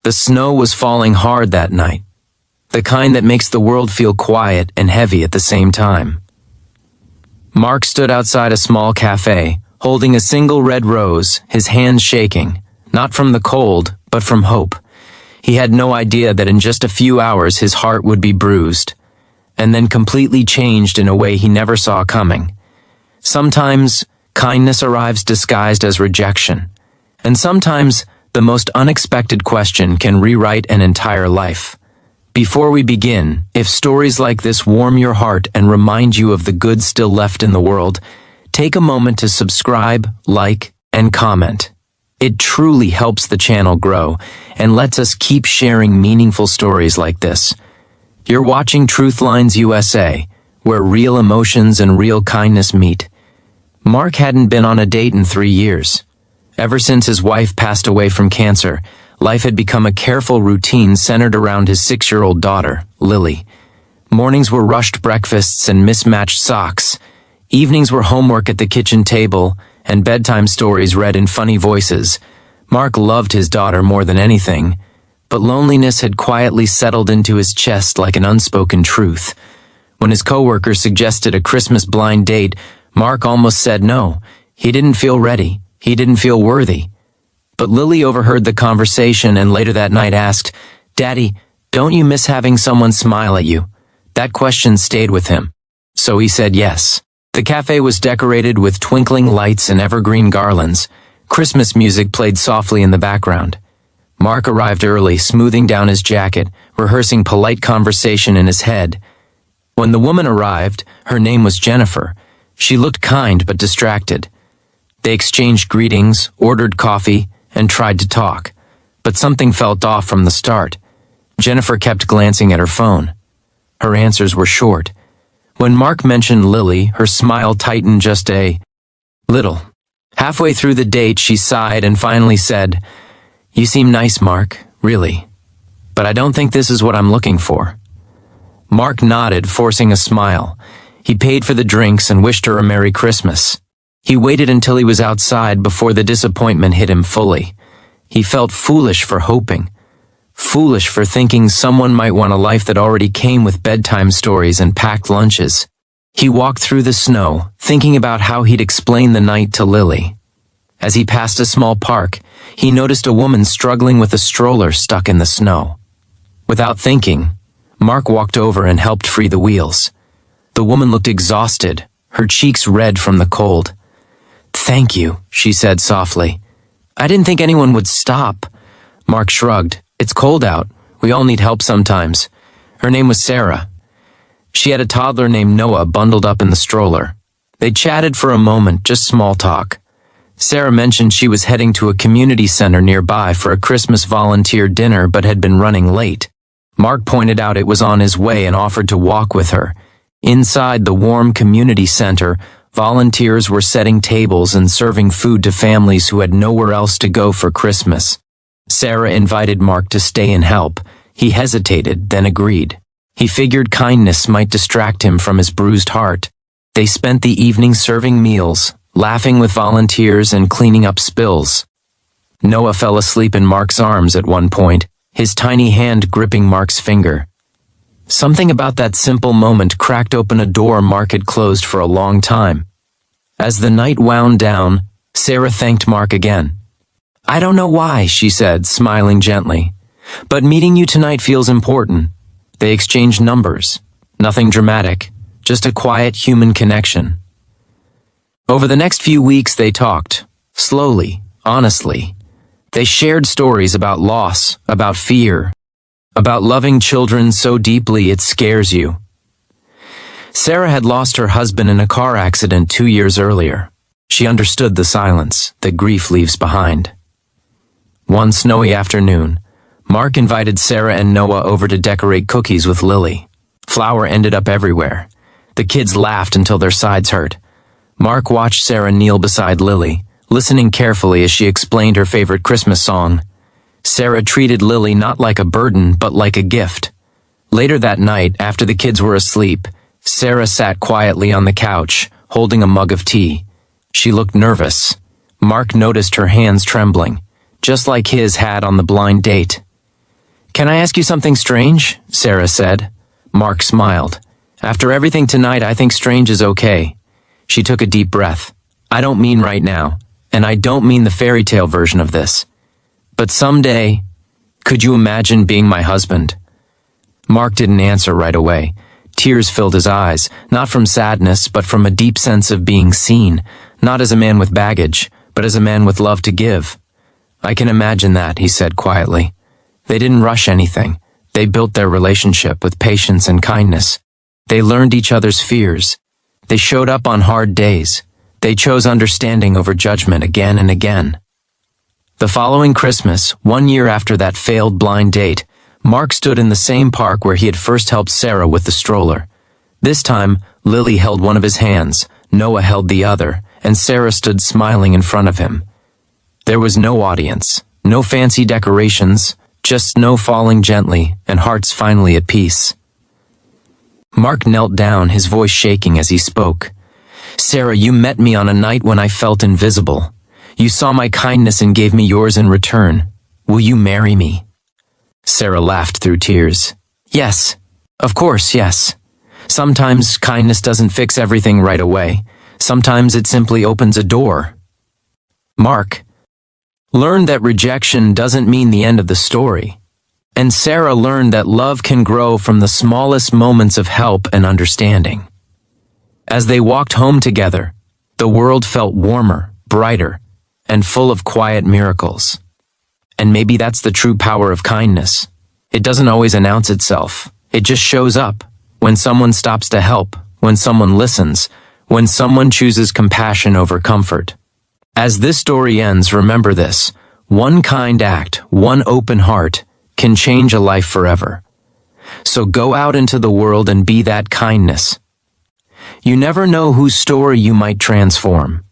The snow was falling hard that night, the kind that makes the world feel quiet and heavy at the same time. Mark stood outside a small cafe, holding a single red rose, his hands shaking, not from the cold, but from hope. He had no idea that in just a few hours his heart would be bruised, and then completely changed in a way he never saw coming. Sometimes, kindness arrives disguised as rejection, and sometimes, the most unexpected question can rewrite an entire life. Before we begin, if stories like this warm your heart and remind you of the good still left in the world, take a moment to subscribe, like, and comment. It truly helps the channel grow and lets us keep sharing meaningful stories like this. You're watching Truth Lines USA, where real emotions and real kindness meet. Mark hadn't been on a date in 3 years. Ever since his wife passed away from cancer, life had become a careful routine centered around his 6-year-old daughter, Lily. Mornings were rushed breakfasts and mismatched socks. Evenings were homework at the kitchen table and bedtime stories read in funny voices. Mark loved his daughter more than anything, but loneliness had quietly settled into his chest like an unspoken truth. When his coworkers suggested a Christmas blind date, Mark almost said no. He didn't feel ready. He didn't feel worthy. But Lily overheard the conversation and later that night asked, "Daddy, don't you miss having someone smile at you?" That question stayed with him. So he said yes. The cafe was decorated with twinkling lights and evergreen garlands. Christmas music played softly in the background. Mark arrived early, smoothing down his jacket, rehearsing polite conversation in his head. When the woman arrived, her name was Jennifer. She looked kind but distracted. They exchanged greetings, ordered coffee, and tried to talk. But something felt off from the start. Jennifer kept glancing at her phone. Her answers were short. When Mark mentioned Lily, her smile tightened just a little. Halfway through the date, she sighed and finally said, "You seem nice, Mark, really. But I don't think this is what I'm looking for." Mark nodded, forcing a smile. He paid for the drinks and wished her a Merry Christmas. He waited until he was outside before the disappointment hit him fully. He felt foolish for hoping. Foolish for thinking someone might want a life that already came with bedtime stories and packed lunches. He walked through the snow, thinking about how he'd explain the night to Lily. As he passed a small park, he noticed a woman struggling with a stroller stuck in the snow. Without thinking, Mark walked over and helped free the wheels. The woman looked exhausted, her cheeks red from the cold. "Thank you," she said softly. "I didn't think anyone would stop." Mark shrugged. "It's cold out. We all need help sometimes." Her name was Sarah. She had a toddler named Noah bundled up in the stroller. They chatted for a moment, just small talk. Sarah mentioned she was heading to a community center nearby for a Christmas volunteer dinner but had been running late. Mark pointed out it was on his way and offered to walk with her. Inside the warm community center, volunteers were setting tables and serving food to families who had nowhere else to go for Christmas. Sarah invited Mark to stay and help. He hesitated, then agreed. He figured kindness might distract him from his bruised heart. They spent the evening serving meals, laughing with volunteers and cleaning up spills. Noah fell asleep in Mark's arms at one point, his tiny hand gripping Mark's finger. Something about that simple moment cracked open a door Mark had closed for a long time. As the night wound down, Sarah thanked Mark again. "I don't know why," she said, smiling gently, "but meeting you tonight feels important." They exchanged numbers. Nothing dramatic, just a quiet human connection. Over the next few weeks they talked, slowly, honestly. They shared stories about loss, about fear, about loving children so deeply it scares you. Sarah had lost her husband in a car accident 2 years earlier. She understood the silence that grief leaves behind. One snowy afternoon, Mark invited Sarah and Noah over to decorate cookies with Lily. Flour ended up everywhere. The kids laughed until their sides hurt. Mark watched Sarah kneel beside Lily, listening carefully as she explained her favorite Christmas song. Sarah treated Lily not like a burden, but like a gift. Later that night, after the kids were asleep, Sarah sat quietly on the couch, holding a mug of tea. She looked nervous. Mark noticed her hands trembling, just like his had on the blind date. Can I ask you something strange? Sarah said. Mark smiled. After everything tonight, I think strange is okay. She took a deep breath. I don't mean right now, and I don't mean the fairy tale version of this. But someday, could you imagine being my husband? Mark didn't answer right away. Tears filled his eyes, not from sadness, but from a deep sense of being seen, not as a man with baggage, but as a man with love to give. I can imagine that, he said quietly. They didn't rush anything. They built their relationship with patience and kindness. They learned each other's fears. They showed up on hard days. They chose understanding over judgment again and again. The following Christmas, 1 year after that failed blind date, Mark stood in the same park where he had first helped Sarah with the stroller. This time, Lily held one of his hands, Noah held the other, and Sarah stood smiling in front of him. There was no audience, no fancy decorations, just snow falling gently and hearts finally at peace. Mark knelt down, his voice shaking as he spoke. Sarah, you met me on a night when I felt invisible. You saw my kindness and gave me yours in return. Will you marry me? Sarah laughed through tears. Yes, of course, yes. Sometimes kindness doesn't fix everything right away. Sometimes it simply opens a door. Mark learned that rejection doesn't mean the end of the story. And Sarah learned that love can grow from the smallest moments of help and understanding. As they walked home together, the world felt warmer, brighter, and full of quiet miracles. And maybe that's the true power of kindness. It doesn't always announce itself. It just shows up when someone stops to help, when someone listens, when someone chooses compassion over comfort. As this story ends, remember this: one kind act, one open heart, can change a life forever. So go out into the world and be that kindness. You never know whose story you might transform.